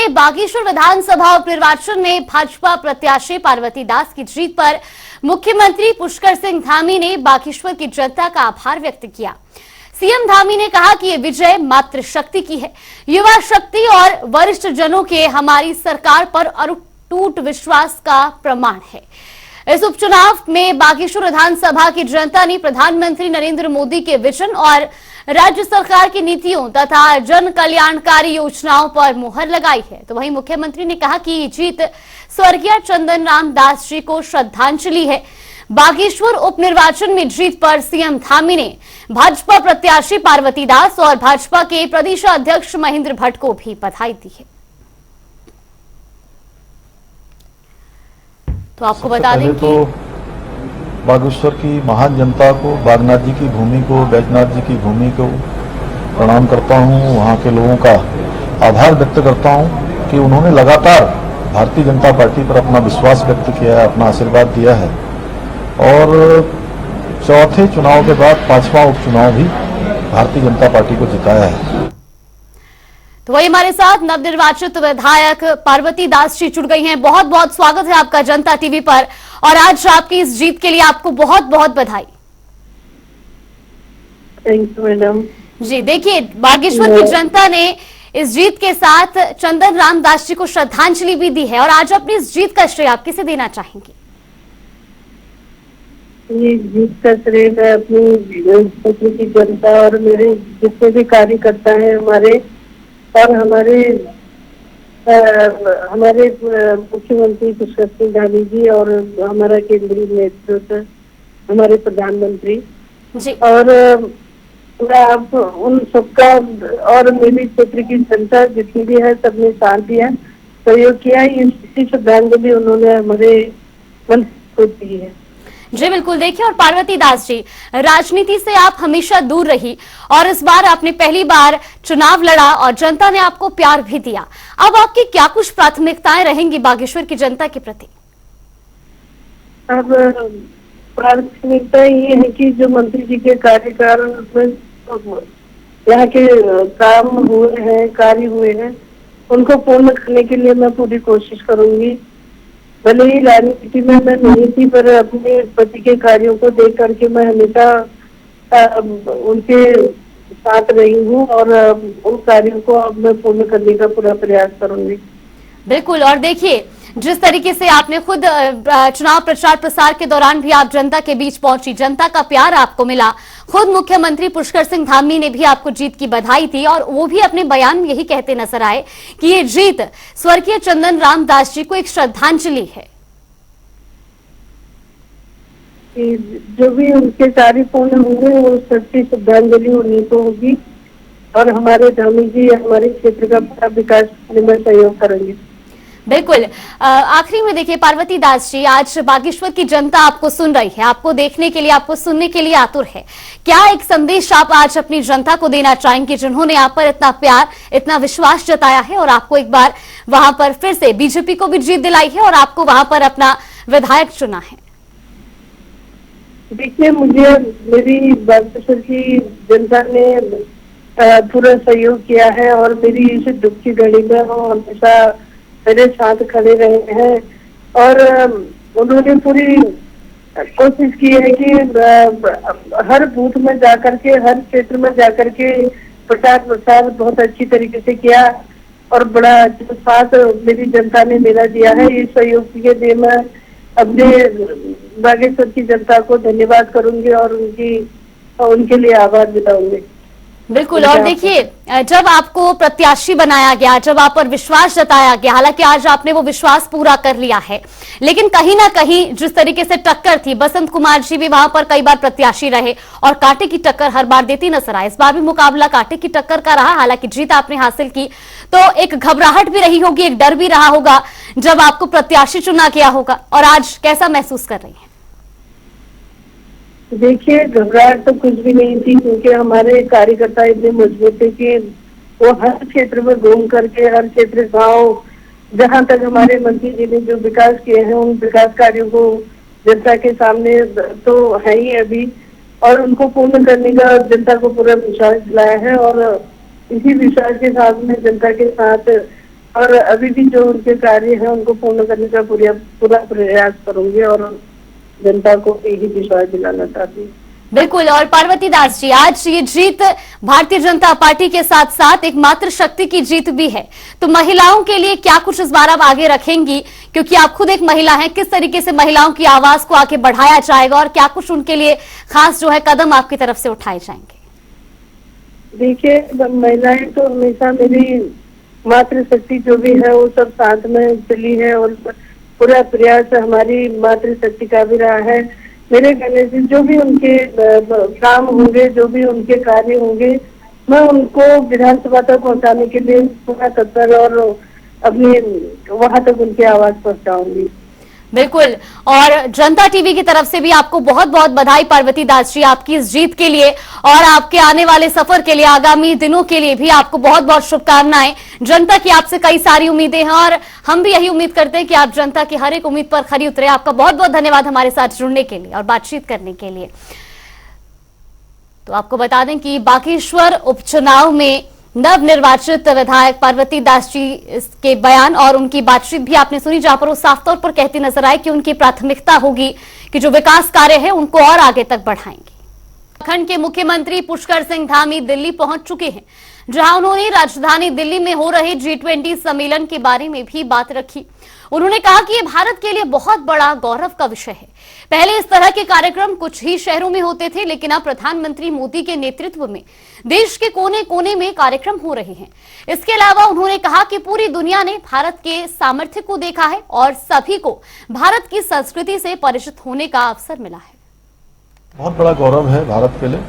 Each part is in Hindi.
देखिए, बागेश्वर विधानसभा उपनिर्वाचन में भाजपा प्रत्याशी पार्वती दास की जीत पर मुख्यमंत्री पुष्कर सिंह धामी ने बागेश्वर की जनता का आभार व्यक्त किया। सीएम धामी ने कहा कि ये विजय मातृ शक्ति की है, युवा शक्ति और वरिष्ठ जनों के हमारी सरकार पर अटूट विश्वास का प्रमाण है। इस उपचुनाव में बागेश्वर विधानसभा की जनता ने प्रधानमंत्री नरेंद्र मोदी के विजन और राज्य सरकार की नीतियों तथा जन कल्याणकारी योजनाओं पर मुहर लगाई है। तो वहीं मुख्यमंत्री ने कहा कि ये जीत स्वर्गीय चंदन राम दास जी को श्रद्धांजलि है। बागेश्वर उपनिर्वाचन में जीत पर सीएम धामी ने भाजपा प्रत्याशी पार्वती दास और भाजपा के प्रदेश अध्यक्ष महेंद्र भट्ट को भी बधाई दी है। तो आपको बता दें कि बागेश्वर की महान जनता को, बागनाथ जी की भूमि को, बैजनाथ जी की भूमि को प्रणाम करता हूं। वहां के लोगों का आभार व्यक्त करता हूं कि उन्होंने लगातार भारतीय जनता पार्टी पर अपना विश्वास व्यक्त किया है, अपना आशीर्वाद दिया है और चौथे चुनाव के बाद पांचवां उपचुनाव भी भारतीय जनता पार्टी को जिताया है। तो वही हमारे साथ नवनिर्वाचित विधायक पार्वती दास जी जुड़ गई हैं। बहुत बहुत स्वागत है आपका जनता टीवी पर और आज आपकी इस जीत के लिए आपको बहुत बहुत बधाई। Thank you madam. जी देखिए, बागेश्वर की जनता ने इस जीत के साथ चंदन राम दास जी को श्रद्धांजलि भी दी है और आज अपनी इस जीत का श्रेय आप किसे देना चाहेंगे? ये जीत का श्रेय मैं अपनी की जनता और मेरे जितने भी कार्यकर्ता हैं हमारे और हमारे मुख्यमंत्री पुष्कर सिंह धामी जी और हमारा केंद्रीय नेतृत्व, हमारे प्रधानमंत्री जी और मैं आप उन सबका और मेरी क्षेत्र की जनता जितनी भी है सबने साथ दिया, सहयोग किया। इसी श्रद्धांजलि उन्होंने हमारे मन को दी है। जी बिल्कुल। देखिए, और पार्वती दास जी, राजनीति से आप हमेशा दूर रही और इस बार आपने पहली बार चुनाव लड़ा और जनता ने आपको प्यार भी दिया। अब आपकी क्या कुछ प्राथमिकताएं रहेंगी बागेश्वर की जनता के प्रति? अब प्राथमिकता ये है कि जो मंत्री जी के कार्यकाल में यहाँ के काम हुए हैं, कार्य हुए हैं, उनको पूर्ण करने के लिए मैं पूरी कोशिश करूंगी। भले ही राजनीति में मैं नहीं थी पर अपने पति के कार्यों को देख करके मैं हमेशा उनके साथ रही हूँ और उन कार्यों को अब मैं पूर्ण करने का पूरा प्रयास करूंगी। बिल्कुल। और देखिए, जिस तरीके से आपने खुद चुनाव प्रचार प्रसार के दौरान भी आप जनता के बीच पहुंची, जनता का प्यार आपको मिला, खुद मुख्यमंत्री पुष्कर सिंह धामी ने भी आपको जीत की बधाई दी और वो भी अपने बयान में यही कहते नजर आए कि ये जीत स्वर्गीय चंदन राम दास जी को एक श्रद्धांजलि है। जो भी उनके कार्य पूर्ण होंगे वो सच्ची श्रद्धांजलि उन्हीं को होगी और हमारे धामी जी हमारे क्षेत्र का पूरा विकास करने में सहयोग करेंगे। बिल्कुल। आखिरी में देखिए पार्वती दास जी, आज बागेश्वर की जनता आपको सुन रही है, आपको देखने के लिए, आपको सुनने के लिए आतुर है। क्या एक संदेश आप आज अपनी जनता को देना चाहेंगे जिन्होंने आप पर इतना प्यार, इतना विश्वास जताया है और आपको एक बार वहां पर फिर से बीजेपी को भी जीत दिलाई है और आपको वहां पर अपना विधायक चुना है? देखिए, मुझे मेरी बागेश्वर की जनता ने पूरा सहयोग किया है और मेरी इस दुख की घड़ी में वो हमेशा मेरे साथ खड़े रहे हैं और उन्होंने पूरी कोशिश की है कि हर बूथ में जाकर के, हर क्षेत्र में जाकर के प्रचार प्रसार बहुत अच्छी तरीके से किया और बड़ा साथ मेरी जनता ने मेरा दिया है। इस सहयोग के लिए मैं अपने बागेश्वर की जनता को धन्यवाद करूंगी और उनके लिए आभार जताऊंगी। बिल्कुल। और देखिए, जब आपको प्रत्याशी बनाया गया, जब आप पर विश्वास जताया गया, हालांकि आज आपने वो विश्वास पूरा कर लिया है, लेकिन कहीं ना कहीं जिस तरीके से टक्कर थी, बसंत कुमार जी भी वहां पर कई बार प्रत्याशी रहे और कांटे की टक्कर हर बार देती नजर आए। इस बार भी मुकाबला कांटे की टक्कर का रहा, हालांकि जीत आपने हासिल की, तो एक घबराहट भी रही होगी, एक डर भी रहा होगा जब आपको प्रत्याशी चुना गया होगा, और आज कैसा महसूस कर रही है? देखिए, घबराहट तो कुछ भी नहीं थी क्योंकि हमारे कार्यकर्ता इतने मजबूत थे कि वो हर क्षेत्र में घूम करके, हर क्षेत्र गांव, जहां तक हमारे मंत्री जी ने जो विकास किए हैं उन विकास कार्यों को जनता के सामने तो है ही अभी और उनको पूर्ण करने का जनता को पूरा विश्वास दिलाया है और इसी विश्वास के साथ में जनता के साथ और अभी भी जो उनके कार्य हैं उनको पूर्ण करने का पूरा प्रयास करूंगी और जनता को यही विश्वास दिलाना चाहती हूँ। बिल्कुल। और पार्वती दास जी, आज ये जीत भारतीय जनता पार्टी के साथ साथ एक मातृशक्ति की जीत भी है, तो महिलाओं के लिए क्या कुछ इस बार आप आगे रखेंगी, क्योंकि आप खुद एक महिला हैं, किस तरीके से महिलाओं की आवाज को आगे बढ़ाया जाएगा और क्या कुछ उनके लिए खास जो है कदम आपकी तरफ से उठाए जाएंगे? देखिए, महिलाएं तो हमेशा मेरी मातृशक्ति जो भी है वो सब साथ में चली है और पूरा प्रयास हमारी मातृशक्ति का भी रहा है। मेरे कहने से जो भी उनके काम होंगे, जो भी उनके कार्य होंगे, मैं उनको विधानसभा तक पहुंचाने के लिए पूरा तत्पर और अपनी वहां तक उनकी आवाज पहुंचाऊंगी। बिल्कुल। और जनता टीवी की तरफ से भी आपको बहुत बहुत बधाई पार्वती दास जी, आपकी इस जीत के लिए और आपके आने वाले सफर के लिए, आगामी दिनों के लिए भी आपको बहुत बहुत शुभकामनाएं। जनता की आपसे कई सारी उम्मीदें हैं और हम भी यही उम्मीद करते हैं कि आप जनता की हर एक उम्मीद पर खरी उतरे। आपका बहुत बहुत धन्यवाद हमारे साथ जुड़ने के लिए और बातचीत करने के लिए। तो आपको बता दें कि बागेश्वर उपचुनाव में नवनिर्वाचित विधायक पार्वती दास जी के बयान और उनकी बातचीत भी आपने सुनी, जहां पर वो साफ तौर पर कहती नजर आए कि उनकी प्राथमिकता होगी कि जो विकास कार्य है उनको और आगे तक बढ़ाएंगे। उत्तराखंड के मुख्यमंत्री पुष्कर सिंह धामी दिल्ली पहुंच चुके हैं, जहां उन्होंने राजधानी दिल्ली में हो रहे G20 सम्मेलन के बारे में भी बात रखी। उन्होंने कहा कि ये भारत के लिए बहुत बड़ा गौरव का विषय है। पहले इस तरह के कार्यक्रम कुछ ही शहरों में होते थे, लेकिन अब प्रधानमंत्री मोदी के नेतृत्व में देश के कोने कोने में कार्यक्रम हो रहे हैं। इसके अलावा उन्होंने कहा कि पूरी दुनिया ने भारत के सामर्थ्य को देखा है और सभी को भारत की संस्कृति से परिचित होने का अवसर मिला है। बहुत बड़ा गौरव है भारत के लिए।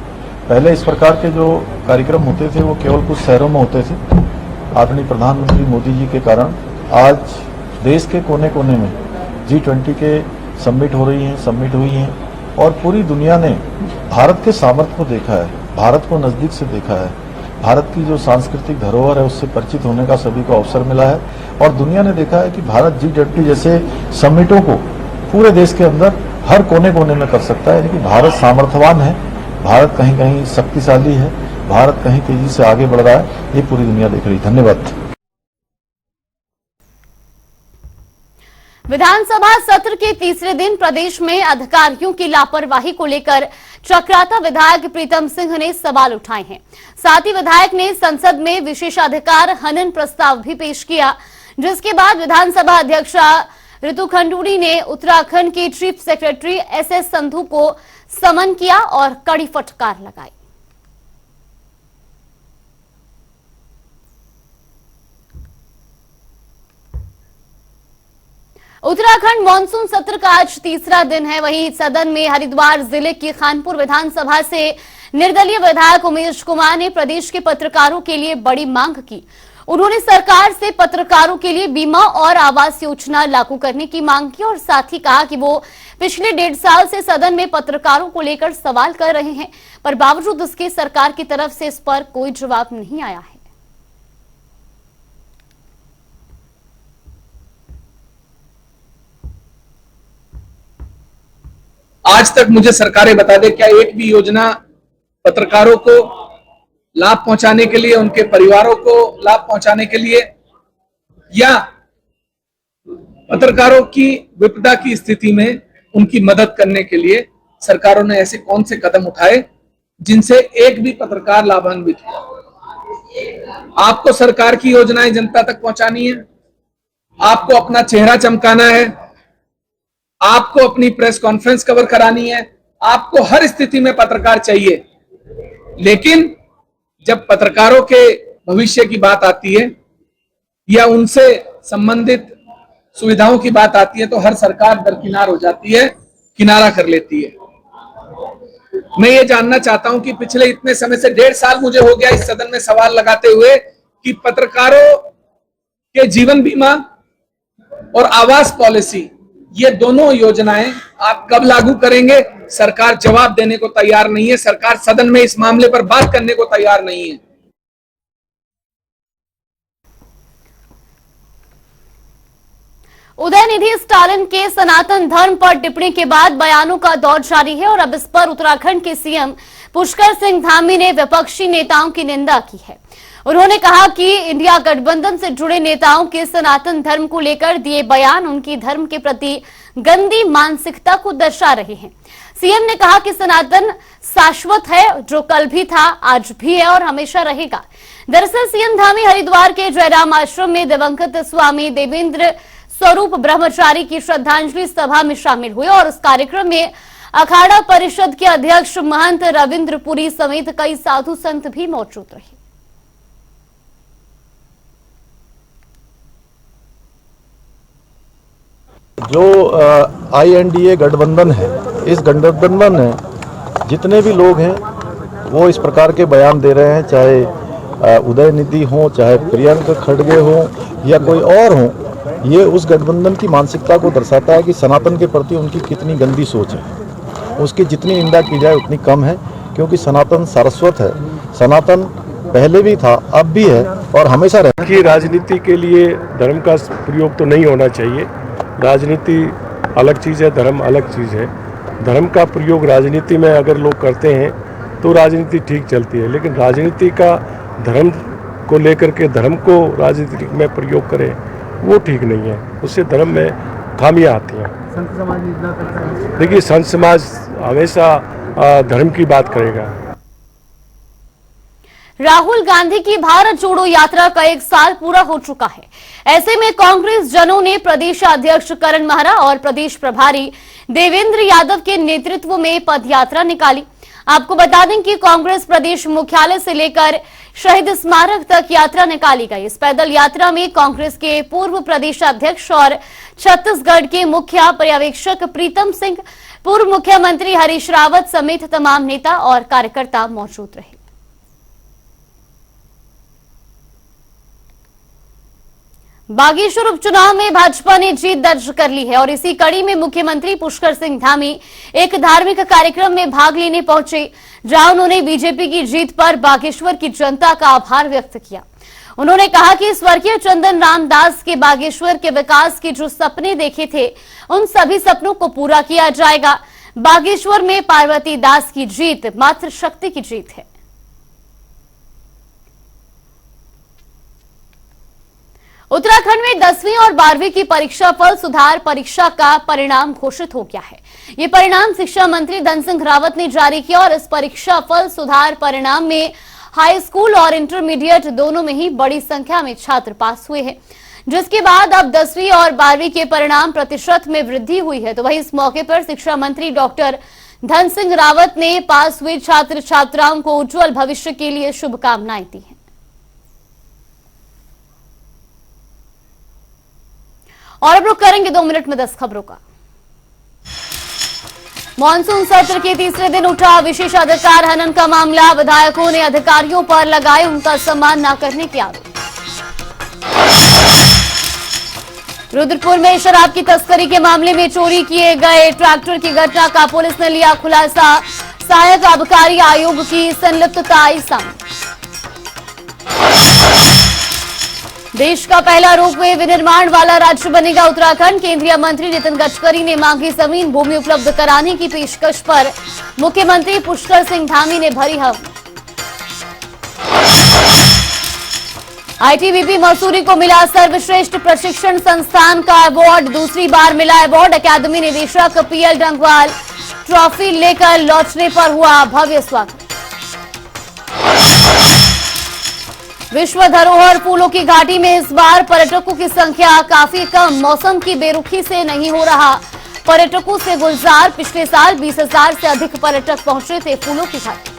पहले इस प्रकार के जो कार्यक्रम होते थे वो केवल कुछ शहरों में होते थे। आदरणीय प्रधानमंत्री मोदी जी के कारण आज देश के कोने कोने में G20 के समिट हुई हैं और पूरी दुनिया ने भारत के सामर्थ्य को देखा है, भारत को नजदीक से देखा है, भारत की जो सांस्कृतिक धरोहर है उससे परिचित होने का सभी को अवसर मिला है और दुनिया ने देखा है कि भारत G20 जैसे समिटों को पूरे देश के अंदर हर कोने कोने में कर सकता है। यानी कि भारत सामर्थ्यवान है, भारत कहीं कहीं शक्तिशाली है, भारत कहीं तेजी से आगे बढ़ रहा है, ये पूरी दुनिया देख रही है। धन्यवाद। विधानसभा सत्र के तीसरे दिन प्रदेश में अधिकारियों की लापरवाही को लेकर चक्राता विधायक प्रीतम सिंह ने सवाल उठाए हैं। साथ ही विधायक ने संसद में विशेषाधिकार हनन प्रस्ताव भी पेश किया, जिसके बाद विधानसभा अध्यक्षा ऋतु खंडूड़ी ने उत्तराखंड के चीफ सेक्रेटरी SS संधू को समन किया और कड़ी फटकार लगाई। उत्तराखंड मानसून सत्र का आज तीसरा दिन है। वहीं सदन में हरिद्वार जिले की खानपुर विधानसभा से निर्दलीय विधायक उमेश कुमार ने प्रदेश के पत्रकारों के लिए बड़ी मांग की। उन्होंने सरकार से पत्रकारों के लिए बीमा और आवास योजना लागू करने की मांग की और साथ ही कहा कि वो पिछले 1.5 साल से सदन में पत्रकारों को लेकर सवाल कर रहे हैं, पर बावजूद उसके सरकार की तरफ से इस पर कोई जवाब नहीं आया है। आज तक मुझे सरकारें बता दे, क्या एक भी योजना पत्रकारों को लाभ पहुंचाने के लिए, उनके परिवारों को लाभ पहुंचाने के लिए या पत्रकारों की विपदा की स्थिति में उनकी मदद करने के लिए सरकारों ने ऐसे कौन से कदम उठाए जिनसे एक भी पत्रकार लाभान्वित हो? आपको सरकार की योजनाएं जनता तक पहुंचानी है, आपको अपना चेहरा चमकाना है, आपको अपनी प्रेस कॉन्फ्रेंस कवर करानी है, आपको हर स्थिति में पत्रकार चाहिए। लेकिन जब पत्रकारों के भविष्य की बात आती है या उनसे संबंधित सुविधाओं की बात आती है तो हर सरकार दरकिनार हो जाती है, किनारा कर लेती है। मैं ये जानना चाहता हूं कि पिछले इतने समय से 1.5 साल मुझे हो गया इस सदन में सवाल लगाते हुए कि पत्रकारों के जीवन बीमा और आवास पॉलिसी, ये दोनों योजनाएं आप कब लागू करेंगे? सरकार जवाब देने को तैयार नहीं है। सरकार सदन में इस मामले पर बात करने को तैयार नहीं है। उदयनिधि स्टालिन के सनातन धर्म पर टिप्पणी के बाद बयानों का दौर जारी है और अब इस पर उत्तराखंड के सीएम पुष्कर सिंह धामी ने विपक्षी नेताओं की निंदा की है। उन्होंने कहा कि इंडिया गठबंधन से जुड़े नेताओं के सनातन धर्म को लेकर दिए बयान उनकी धर्म के प्रति गंदी मानसिकता को दर्शा रहे हैं। सीएम ने कहा कि सनातन शाश्वत है, जो कल भी था, आज भी है और हमेशा रहेगा। दरअसल सीएम धामी हरिद्वार के जयराम आश्रम में दिवंगत स्वामी देवेंद्र स्वरूप ब्रह्मचारी की श्रद्धांजलि सभा में शामिल हुए और उस कार्यक्रम में अखाड़ा परिषद के अध्यक्ष महंत रविंद्रपुरी समेत कई साधु संत भी मौजूद रहे। जो INDA गठबंधन है, इस गठबंधन में जितने भी लोग हैं वो इस प्रकार के बयान दे रहे हैं, चाहे उदयनिधि हो, चाहे प्रियंक खड़गे हो या कोई और हो, ये उस गठबंधन की मानसिकता को दर्शाता है कि सनातन के प्रति उनकी कितनी गंदी सोच है। उसकी जितनी निंदा की जाए उतनी कम है, क्योंकि सनातन सारस्वत है। सनातन पहले भी था, अब भी है और हमेशा रहेगा। कि राजनीति के लिए धर्म का प्रयोग तो नहीं होना चाहिए। राजनीति अलग चीज़ है, धर्म अलग चीज़ है। धर्म का प्रयोग राजनीति में अगर लोग करते हैं तो राजनीति ठीक चलती है, लेकिन राजनीति का धर्म को लेकर के धर्म को राजनीति में प्रयोग करें वो ठीक नहीं है, उससे धर्म में खामियां आती हैं। संत समाज देखिए, संत समाज हमेशा धर्म की बात करेगा। राहुल गांधी की भारत जोड़ो यात्रा का 1 साल पूरा हो चुका है। ऐसे में कांग्रेस जनों ने प्रदेश अध्यक्ष करण महरा और प्रदेश प्रभारी देवेंद्र यादव के नेतृत्व में पदयात्रा निकाली। आपको बता दें कि कांग्रेस प्रदेश मुख्यालय से लेकर शहीद स्मारक तक यात्रा निकाली गई। इस पैदल यात्रा में कांग्रेस के पूर्व प्रदेश अध्यक्ष और छत्तीसगढ़ के मुख्य पर्यवेक्षक प्रीतम सिंह, पूर्व मुख्यमंत्री हरीश रावत समेत तमाम नेता और कार्यकर्ता मौजूद रहे। बागेश्वर उपचुनाव में भाजपा ने जीत दर्ज कर ली है और इसी कड़ी में मुख्यमंत्री पुष्कर सिंह धामी एक धार्मिक कार्यक्रम में भाग लेने पहुंचे, जहां उन्होंने बीजेपी की जीत पर बागेश्वर की जनता का आभार व्यक्त किया। उन्होंने कहा कि स्वर्गीय चंदन रामदास के बागेश्वर के विकास के जो सपने देखे थे, उन सभी सपनों को पूरा किया जाएगा। बागेश्वर में पार्वती दास की जीत मात्र शक्ति की जीत है। उत्तराखंड में 10वीं और 12वीं की परीक्षा फल सुधार परीक्षा का परिणाम घोषित हो गया है। ये परिणाम शिक्षा मंत्री धन सिंह रावत ने जारी किया और इस परीक्षा फल सुधार परिणाम में हाई स्कूल और इंटरमीडिएट दोनों में ही बड़ी संख्या में छात्र पास हुए हैं, जिसके बाद अब 10वीं और 12वीं के परिणाम प्रतिशत में वृद्धि हुई है। तो वहीं इस मौके पर शिक्षा मंत्री डॉक्टर धन सिंह रावत ने पास हुए छात्र छात्राओं को उज्जवल भविष्य के लिए शुभकामनाएं दी हैं। और अब रुक करेंगे 2 मिनट में 10 खबरों का। मॉनसून सत्र के तीसरे दिन उठा विशेष अधिकार हनन का मामला। विधायकों ने अधिकारियों पर लगाए उनका सम्मान न करने के आरोप। रुद्रपुर में शराब की तस्करी के मामले में चोरी किए गए ट्रैक्टर की घटना का पुलिस ने लिया खुलासा। सहायक आबकारी आयोग की संलिप्तता आई सामने। देश का पहला रोपवे विनिर्माण वाला राज्य बनेगा उत्तराखंड। केंद्रीय मंत्री नितिन गडकरी ने मांगी जमीन भूमि उपलब्ध कराने की पेशकश पर मुख्यमंत्री पुष्कर सिंह धामी ने भरी हम। ITBP मसूरी को मिला सर्वश्रेष्ठ प्रशिक्षण संस्थान का अवार्ड। दूसरी बार मिला अवार्ड। अकादमी निदेशक PL डंगवाल ट्रॉफी लेकर लौटने पर हुआ भव्य स्वागत। विश्व धरोहर फूलों की घाटी में इस बार पर्यटकों की संख्या काफी कम। मौसम की बेरुखी से नहीं हो रहा पर्यटकों से गुलजार। पिछले साल 20,000 से अधिक पर्यटक पहुंचे थे फूलों की घाटी।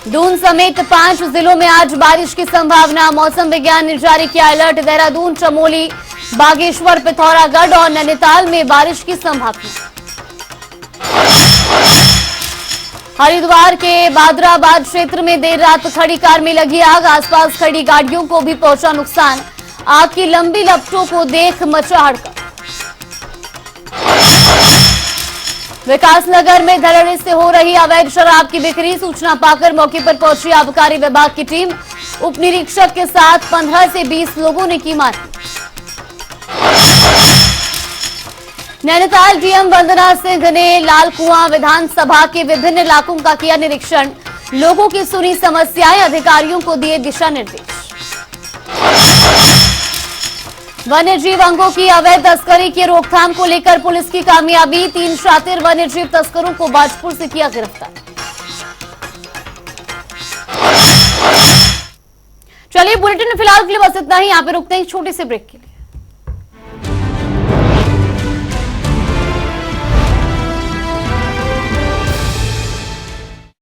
दून समेत 5 जिलों में आज बारिश की संभावना। मौसम विज्ञान ने जारी किया अलर्ट। देहरादून, चमोली, बागेश्वर, पिथौरागढ़ और नैनीताल में बारिश की संभावना। हरिद्वार के बादराबाद क्षेत्र में देर रात खड़ी कार में लगी आग। आसपास खड़ी गाड़ियों को भी पहुंचा नुकसान। आग की लंबी लपटों को देख मचा हड़कंप। विकासनगर में धड़ल्ले से हो रही अवैध शराब की बिक्री। सूचना पाकर मौके पर पहुंची आबकारी विभाग की टीम। उप निरीक्षक के साथ 15 से 20 लोगों ने की मारपीट। नैनीताल डीएम वंदना सिंह ने लाल कुआं विधानसभा के विभिन्न इलाकों का किया निरीक्षण। लोगों की सुनी समस्याएं, अधिकारियों को दिए दिशा निर्देश। वन्यजीव अंगों की अवैध तस्करी की रोकथाम को लेकर पुलिस की कामयाबी, 3 शातिर वन्यजीव तस्करों को बाजपुर से किया गिरफ्तार। चलिए बुलेटिन में फिलहाल के लिए बस इतना ही, यहाँ पे रुकते हैं एक छोटे से ब्रेक के लिए।